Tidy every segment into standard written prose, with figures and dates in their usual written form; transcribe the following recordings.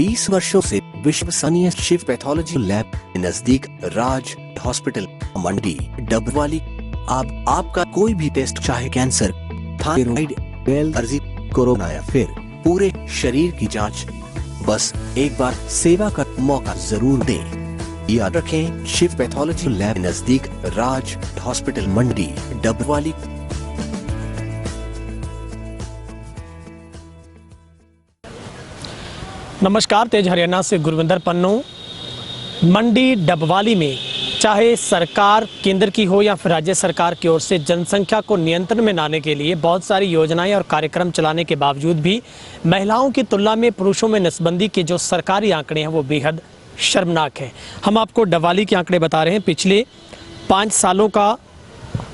20 वर्षों से विश्वसनीय शिव पैथोलॉजी लैब नजदीक राज हॉस्पिटल मंडी डबवाली। आपका कोई भी टेस्ट, चाहे कैंसर, थायराइड, एलर्जी, कोरोना या फिर पूरे शरीर की जांच, बस एक बार सेवा का मौका जरूर दें। याद रखें, शिव पैथोलॉजी लैब नजदीक राज हॉस्पिटल मंडी डबवाली। नमस्कार, तेज हरियाणा से गुरविंदर पन्नू। मंडी डबवाली में चाहे सरकार केंद्र की हो या फिर राज्य सरकार की ओर से जनसंख्या को नियंत्रण में लाने के लिए बहुत सारी योजनाएं और कार्यक्रम चलाने के बावजूद भी महिलाओं की तुलना में पुरुषों में नसबंदी के जो सरकारी आंकड़े हैं वो बेहद शर्मनाक हैं। हम आपको डबवाली के आंकड़े बता रहे हैं। पिछले 5 सालों का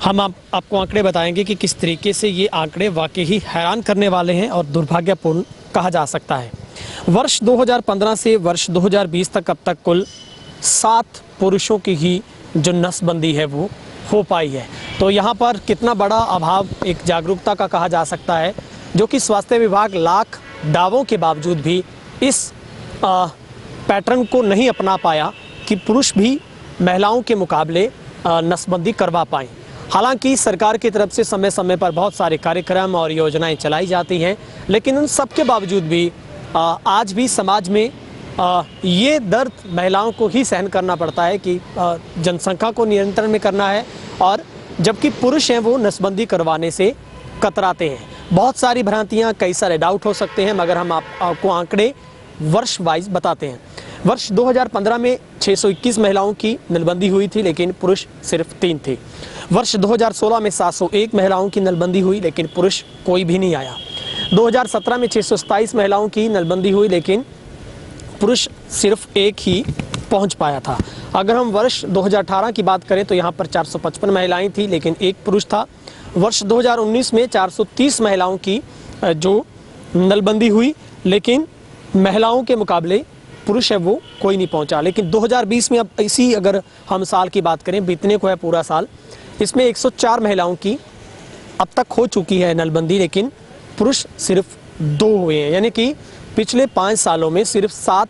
हम आपको आंकड़े बताएंगे कि किस तरीके से ये आंकड़े वाकई ही हैरान करने वाले हैं और दुर्भाग्यपूर्ण कहा जा सकता है। वर्ष 2015 से वर्ष 2020 तक अब तक कुल 7 पुरुषों की ही जो नसबंदी है वो हो पाई है। तो यहाँ पर कितना बड़ा अभाव एक जागरूकता का कहा जा सकता है, जो कि स्वास्थ्य विभाग लाख दावों के बावजूद भी इस पैटर्न को नहीं अपना पाया कि पुरुष भी महिलाओं के मुकाबले नसबंदी करवा पाएँ। हालांकि सरकार की तरफ से समय समय पर बहुत सारे कार्यक्रम और योजनाएं चलाई जाती हैं, लेकिन उन सब के बावजूद भी आज भी समाज में ये दर्द महिलाओं को ही सहन करना पड़ता है कि जनसंख्या को नियंत्रण में करना है, और जबकि पुरुष हैं वो नसबंदी करवाने से कतराते हैं। बहुत सारी भ्रांतियाँ, कई सारे डाउट हो सकते हैं, मगर हम आपको आंकड़े वर्ष वाइज बताते हैं। वर्ष 2015 में 621 महिलाओं की नलबंदी हुई थी, लेकिन पुरुष सिर्फ 3 थे। वर्ष 2016 में 701 महिलाओं की नलबंदी हुई, लेकिन पुरुष कोई भी नहीं आया। 2017 में 627 महिलाओं की नलबंदी हुई, लेकिन पुरुष सिर्फ 1 ही पहुंच पाया था। अगर हम वर्ष 2018 की बात करें तो यहाँ पर 455 महिलाएं थी, लेकिन 1 पुरुष था। वर्ष 2019 में 430 महिलाओं की जो नलबंदी हुई, लेकिन महिलाओं के मुकाबले पुरुष है वो कोई नहीं पहुंचा। लेकिन 2020 में अब इसी अगर हम साल की बात करें, बीतने को है पूरा साल, इसमें 104 महिलाओं की अब तक हो चुकी है नलबंदी, लेकिन पुरुष सिर्फ 2 हुए हैं। यानी कि पिछले 5 सालों में सिर्फ 7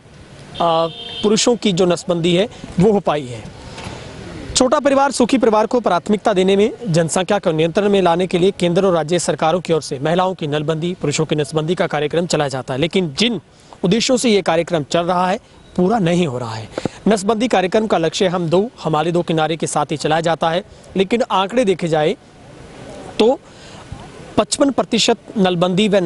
पुरुषों की जो नसबंदी है वो हो पाई है। छोटा परिवार सुखी परिवार को प्राथमिकता देने में जनसंख्या को नियंत्रण में लाने के लिए केंद्र और राज्य सरकारों की ओर से महिलाओं की नलबंदी, पुरुषों की नसबंदी का कार्यक्रम चलाया जाता है, लेकिन जिन उद्देश्यों से ये कार्यक्रम चल रहा है पूरा नहीं हो रहा है। नसबंदी कार्यक्रम का लक्ष्य हमारे दो किनारे के साथ ही चलाया जाता है, लेकिन आंकड़े देखे जाए तो 55% नलबंदी व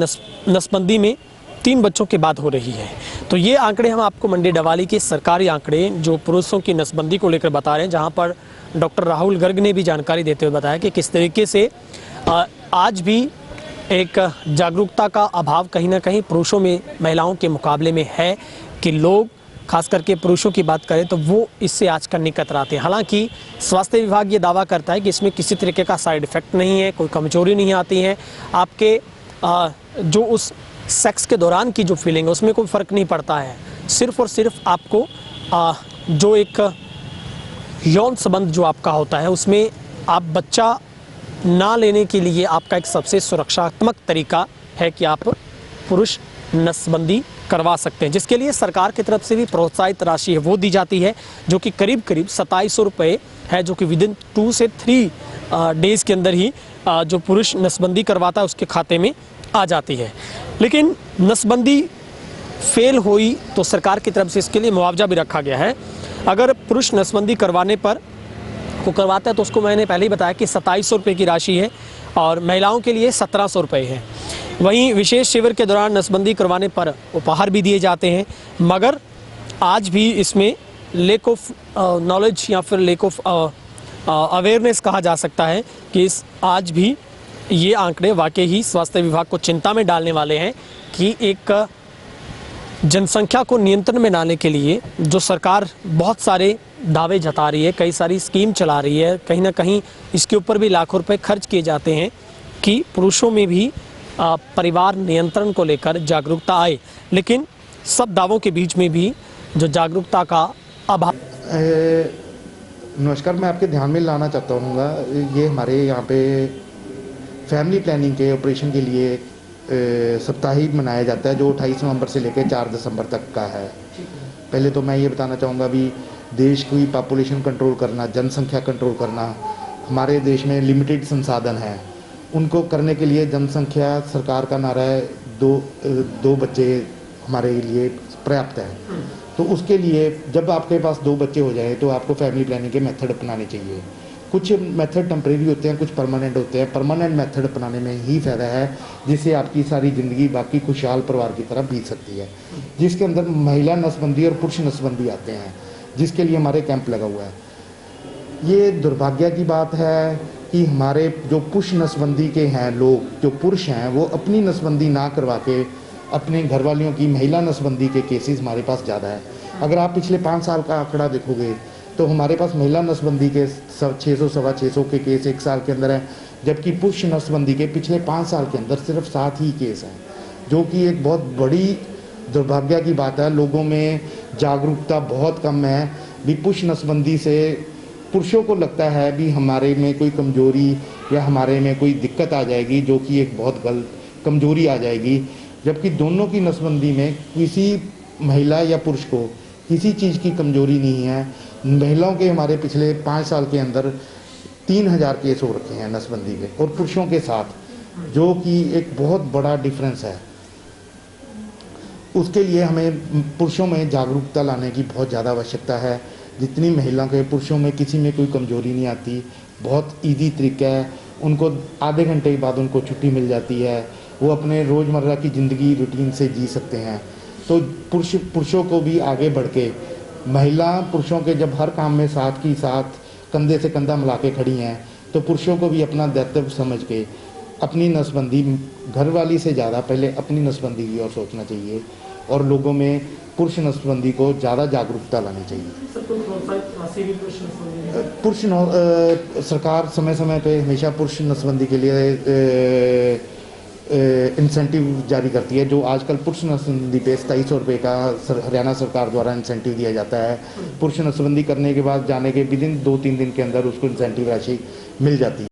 नसबंदी में 3 बच्चों के बाद हो रही है। तो ये आंकड़े हम आपको मंडी डबवाली के सरकारी आंकड़े जो पुरुषों की नसबंदी को लेकर बता रहे हैं, जहां पर डॉक्टर राहुल गर्ग ने भी जानकारी देते हुए बताया कि किस तरीके से आज भी एक जागरूकता का अभाव कहीं ना कहीं पुरुषों में महिलाओं के मुकाबले में है, कि लोग खास करके पुरुषों की बात करें तो वो इससे आजकल नहीं कतराते हैं। हालांकि स्वास्थ्य विभाग ये दावा करता है कि इसमें किसी तरीके का साइड इफ़ेक्ट नहीं है, कोई कमजोरी नहीं आती है, आपके जो उस सेक्स के दौरान की जो फीलिंग है उसमें कोई फ़र्क नहीं पड़ता है। सिर्फ और सिर्फ आपको जो एक यौन संबंध जो आपका होता है उसमें आप बच्चा ना लेने के लिए आपका एक सबसे सुरक्षात्मक तरीका है कि आप पुरुष नसबंदी करवा सकते हैं, जिसके लिए सरकार की तरफ से भी प्रोत्साहित राशि है वो दी जाती है, जो कि करीब 2700 रुपये है, जो कि विदिन 2 से 3 डेज़ के अंदर ही जो पुरुष नसबंदी करवाता है उसके खाते में आ जाती है। लेकिन नसबंदी फेल हुई तो सरकार की तरफ से इसके लिए मुआवजा भी रखा गया है। अगर पुरुष नसबंदी करवाने पर को करवाता है तो उसको मैंने पहले ही बताया कि 2700 रुपये की राशि है, और महिलाओं के लिए 1700 रुपये है। वहीं विशेष शिविर के दौरान नसबंदी करवाने पर उपहार भी दिए जाते हैं, मगर आज भी इसमें लेक ऑफ नॉलेज या फिर लेक ऑफ अवेयरनेस कहा जा सकता है कि आज भी ये आंकड़े वाकई ही स्वास्थ्य विभाग को चिंता में डालने वाले हैं कि एक जनसंख्या को नियंत्रण में लाने के लिए जो सरकार बहुत सारे दावे जता रही है, कई सारी स्कीम चला रही है, कहीं ना कहीं इसके ऊपर भी लाखों रुपए खर्च किए जाते हैं कि पुरुषों में भी परिवार नियंत्रण को लेकर जागरूकता आए, लेकिन सब दावों के बीच में भी जो जागरूकता का अभाव। नमस्कार, मैं आपके ध्यान में लाना चाहता हूँ, ये हमारे यहाँ पे फैमिली प्लानिंग के ऑपरेशन के लिए सप्ताहिक मनाया जाता है, जो 28 नवंबर से लेकर 4 दिसंबर तक का है। पहले तो मैं ये बताना चाहूँगा भी देश की पॉपुलेशन कंट्रोल करना, जनसंख्या कंट्रोल करना, हमारे देश में लिमिटेड संसाधन हैं, उनको करने के लिए जनसंख्या सरकार का नारा है दो बच्चे हमारे लिए पर्याप्त है। तो उसके लिए जब आपके पास 2 बच्चे हो जाए तो आपको फैमिली प्लानिंग के मेथड अपनाने चाहिए। कुछ मेथड टेम्परेरी होते हैं, कुछ परमानेंट होते हैं। परमानेंट मेथड अपनाने में ही फ़ायदा है, जिससे आपकी सारी ज़िंदगी बाकी खुशहाल परिवार की तरह बीत सकती है, जिसके अंदर महिला नसबंदी और पुरुष नसबंदी आते हैं, जिसके लिए हमारे कैंप लगा हुआ है। ये दुर्भाग्य की बात है कि हमारे जो पुरुष नसबंदी के हैं लोग, जो पुरुष हैं, वो अपनी नसबंदी ना करवा के अपने घरवालियों की महिला नसबंदी के केसेस हमारे पास ज़्यादा है। अगर आप पिछले 5 साल का आंकड़ा देखोगे तो हमारे पास महिला नसबंदी के 600 सवा 600 के केस 1 साल के अंदर हैं, जबकि पुरुष नसबंदी के पिछले 5 साल के अंदर सिर्फ 7 ही केस हैं, जो कि एक बहुत बड़ी दुर्भाग्य की बात है। लोगों में जागरूकता बहुत कम है भी पुरुष नसबंदी से। पुरुषों को लगता है भी हमारे में कोई कमजोरी या हमारे में कोई दिक्कत आ जाएगी, जो कि एक बहुत गलत कमजोरी आ जाएगी, जबकि दोनों की नसबंदी में किसी महिला या पुरुष को किसी चीज़ की कमजोरी नहीं है। महिलाओं के हमारे पिछले 5 साल के अंदर 3000 केस हो रखे हैं नसबंदी के, और पुरुषों के साथ, जो कि एक बहुत बड़ा डिफरेंस है। उसके लिए हमें पुरुषों में जागरूकता लाने की बहुत ज़्यादा आवश्यकता है। जितनी महिलाओं के पुरुषों में किसी में कोई कमजोरी नहीं आती, बहुत ईजी तरीका है। उनको आधे घंटे के बाद उनको छुट्टी मिल जाती है, वो अपने रोज़मर्रा की ज़िंदगी रूटीन से जी सकते हैं। तो पुरुषों को भी आगे बढ़ के, महिला पुरुषों के जब हर काम में साथ की साथ कंधे से कंधा मिला के खड़ी हैं, तो पुरुषों को भी अपना दायित्व समझ के अपनी नसबंदी, घरवाली से ज़्यादा पहले अपनी नसबंदी की ओर सोचना चाहिए, और लोगों में पुरुष नसबंदी को ज़्यादा जागरूकता लानी चाहिए। सरकार समय समय पे हमेशा पुरुष नसबंदी के लिए इंसेंटिव जारी करती है। जो आजकल पुरुष नसबंदी पे 2700 रुपये का हरियाणा सरकार द्वारा इंसेंटिव दिया जाता है। पुरुष नसबंदी करने के बाद जाने के विदिन 2-3 दिन के अंदर उसको इंसेंटिव राशि मिल जाती है।